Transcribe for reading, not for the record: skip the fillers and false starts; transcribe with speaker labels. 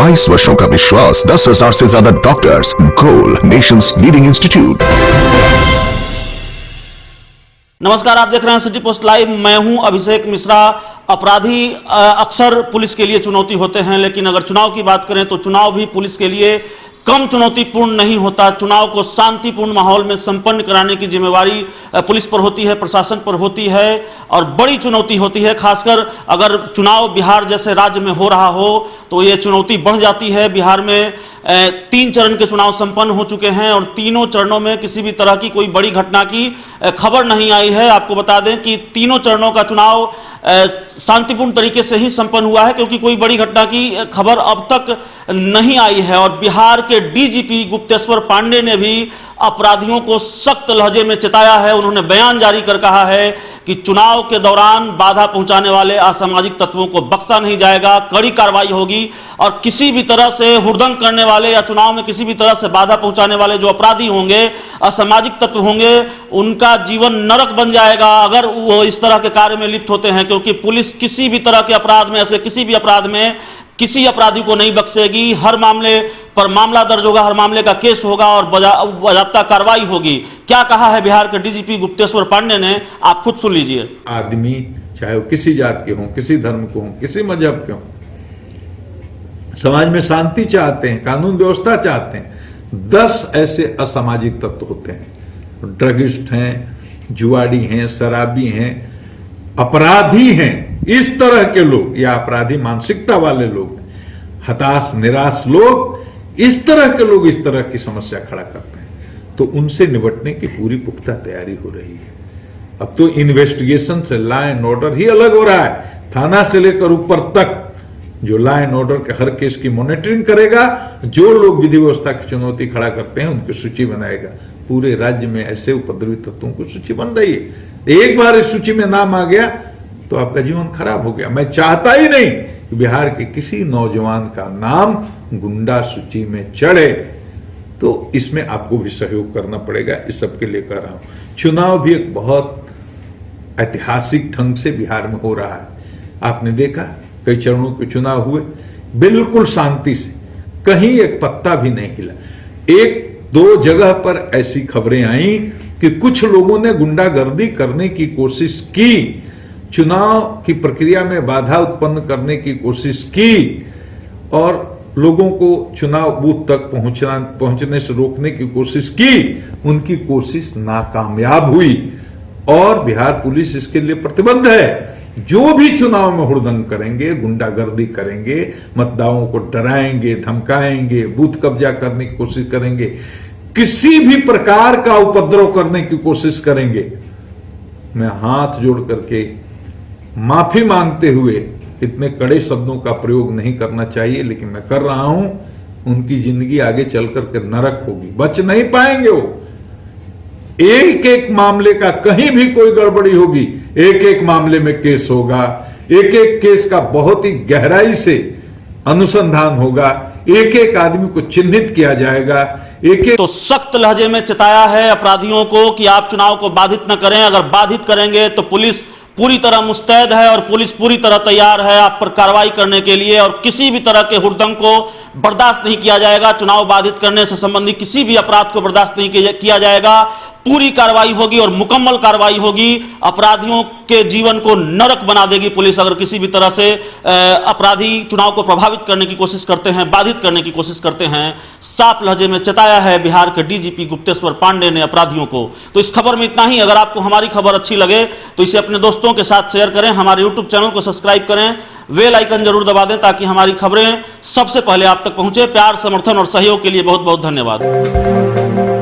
Speaker 1: 22 वर्षों का विश्वास, 10,000 से ज्यादा डॉक्टर्स, गोल नेशंस लीडिंग इंस्टीट्यूट।
Speaker 2: नमस्कार, आप देख रहे हैं सिटी पोस्ट लाइव। मैं हूं अभिषेक मिश्रा। अपराधी अक्सर पुलिस के लिए चुनौती होते हैं, लेकिन अगर चुनाव की बात करें तो चुनाव भी पुलिस के लिए कम चुनौतीपूर्ण नहीं होता। चुनाव को शांतिपूर्ण माहौल में संपन्न कराने की जिम्मेवारी पुलिस पर होती है, प्रशासन पर होती है, और बड़ी चुनौती होती है। खासकर अगर चुनाव बिहार जैसे राज्य में हो रहा हो तो ये चुनौती बढ़ जाती है। बिहार में 3 चरण के चुनाव संपन्न हो चुके हैं और तीनों चरणों में किसी भी तरह की कोई बड़ी घटना की खबर नहीं आई है। आपको बता दें कि तीनों चरणों का चुनाव शांतिपूर्ण तरीके से ही संपन्न हुआ है, क्योंकि कोई बड़ी घटना की खबर अब तक नहीं आई है। और बिहार के डीजीपी गुप्तेश्वर पांडे ने भी अपराधियों को सख्त लहजे में चेताया है। उन्होंने बयान जारी कर कहा है कि चुनाव के दौरान बाधा पहुंचाने वाले असामाजिक तत्वों को बख्शा नहीं जाएगा, कड़ी कार्रवाई होगी, और किसी भी तरह से हुड़दंग करने वाले या चुनाव में किसी भी तरह से बाधा पहुंचाने वाले जो अपराधी होंगे, असामाजिक तत्व होंगे, उनका जीवन नरक बन जाएगा अगर वो इस तरह के कार्य में लिप्त होते हैं। क्योंकि पुलिस किसी भी तरह के अपराध में, ऐसे किसी भी अपराध में किसी अपराधी को नहीं बख्शेगी। हर मामले पर मामला दर्ज होगा, हर मामले का केस होगा और बाज़ाब्ता कार्रवाई होगी। क्या कहा है बिहार के डीजीपी गुप्तेश्वर पांडे ने, आप खुद सुन लीजिए।
Speaker 3: आदमी चाहे वो किसी जात के हों, किसी धर्म के हों, किसी मजहब के हों, समाज में शांति चाहते हैं, कानून व्यवस्था चाहते हैं। 10 ऐसे असामाजिक तत्व होते हैं, ड्रगिस्ट हैं, जुआड़ी हैं, शराबी हैं, अपराधी हैं। इस तरह के लोग या अपराधी मानसिकता वाले लोग, हताश निराश लोग, इस तरह के लोग इस तरह की समस्या खड़ा करते हैं, तो उनसे निपटने की पूरी पुख्ता तैयारी हो रही है। अब तो इन्वेस्टिगेशन से लॉ एंड ऑर्डर ही अलग हो रहा है। थाना से लेकर ऊपर तक जो लॉ एंड ऑर्डर के हर केस की मॉनिटरिंग करेगा, जो लोग विधि व्यवस्था की चुनौती खड़ा करते हैं उनकी सूची बनाएगा। पूरे राज्य में ऐसे उपद्रवी तत्वों की सूची बन रही है। एक बार इस सूची में नाम आ गया तो आपका जीवन खराब हो गया। मैं चाहता ही नहीं कि बिहार के किसी नौजवान का नाम गुंडा सूची में चढ़े, तो इसमें आपको भी सहयोग करना पड़ेगा। इस सबके लिए कर रहा हूं। चुनाव भी एक बहुत ऐतिहासिक ढंग से बिहार में हो रहा है। आपने देखा कई चरणों के चुनाव हुए, बिल्कुल शांति से, कहीं एक पत्ता भी नहीं हिला। 1-2 जगह पर ऐसी खबरें आई कि कुछ लोगों ने गुंडागर्दी करने की कोशिश की, चुनाव की प्रक्रिया में बाधा उत्पन्न करने की कोशिश की और लोगों को चुनाव बूथ तक पहुंचने से रोकने की कोशिश की। उनकी कोशिश नाकामयाब हुई और बिहार पुलिस इसके लिए प्रतिबद्ध है। जो भी चुनाव में हुड़दंग करेंगे, गुंडागर्दी करेंगे, मतदाताओं को डराएंगे, धमकाएंगे, बूथ कब्जा करने की कोशिश करेंगे, किसी भी प्रकार का उपद्रव करने की कोशिश करेंगे, मैं हाथ जोड़ करके माफी मांगते हुए, इतने कड़े शब्दों का प्रयोग नहीं करना चाहिए लेकिन मैं कर रहा हूं, उनकी जिंदगी आगे चल करके नरक होगी, बच नहीं पाएंगे वो। एक एक मामले का कहीं भी कोई गड़बड़ी होगी, एक एक मामले में केस होगा, एक एक केस का बहुत ही गहराई से अनुसंधान होगा, एक एक आदमी को चिन्हित किया जाएगा। एक
Speaker 2: तो सख्त लहजे में चेताया है अपराधियों को कि आप चुनाव को बाधित न करें। अगर बाधित करेंगे तो पुलिस पूरी तरह मुस्तैद है और पुलिस पूरी तरह तैयार है आप पर कार्रवाई करने के लिए, और किसी भी तरह के हुड़दंग को बर्दाश्त नहीं किया जाएगा। चुनाव बाधित करने से संबंधित किसी भी अपराध को बर्दाश्त नहीं किया जाएगा। पूरी कार्रवाई होगी और मुकम्मल कार्रवाई होगी। अपराधियों के जीवन को नरक बना देगी पुलिस अगर किसी भी तरह से अपराधी चुनाव को प्रभावित करने की कोशिश करते हैं, बाधित करने की कोशिश करते हैं। साफ लहजे में चेताया है बिहार के डीजीपी गुप्तेश्वर पांडे ने अपराधियों को। तो इस खबर में इतना ही। अगर आपको हमारी खबर अच्छी लगे तो इसे अपने दोस्तों के साथ शेयर करें, हमारे यूट्यूब चैनल को सब्सक्राइब करें, बेल आइकन जरूर दबा दें ताकि हमारी खबरें सबसे पहले आप तक पहुंचे। प्यार, समर्थन और सहयोग के लिए बहुत बहुत धन्यवाद।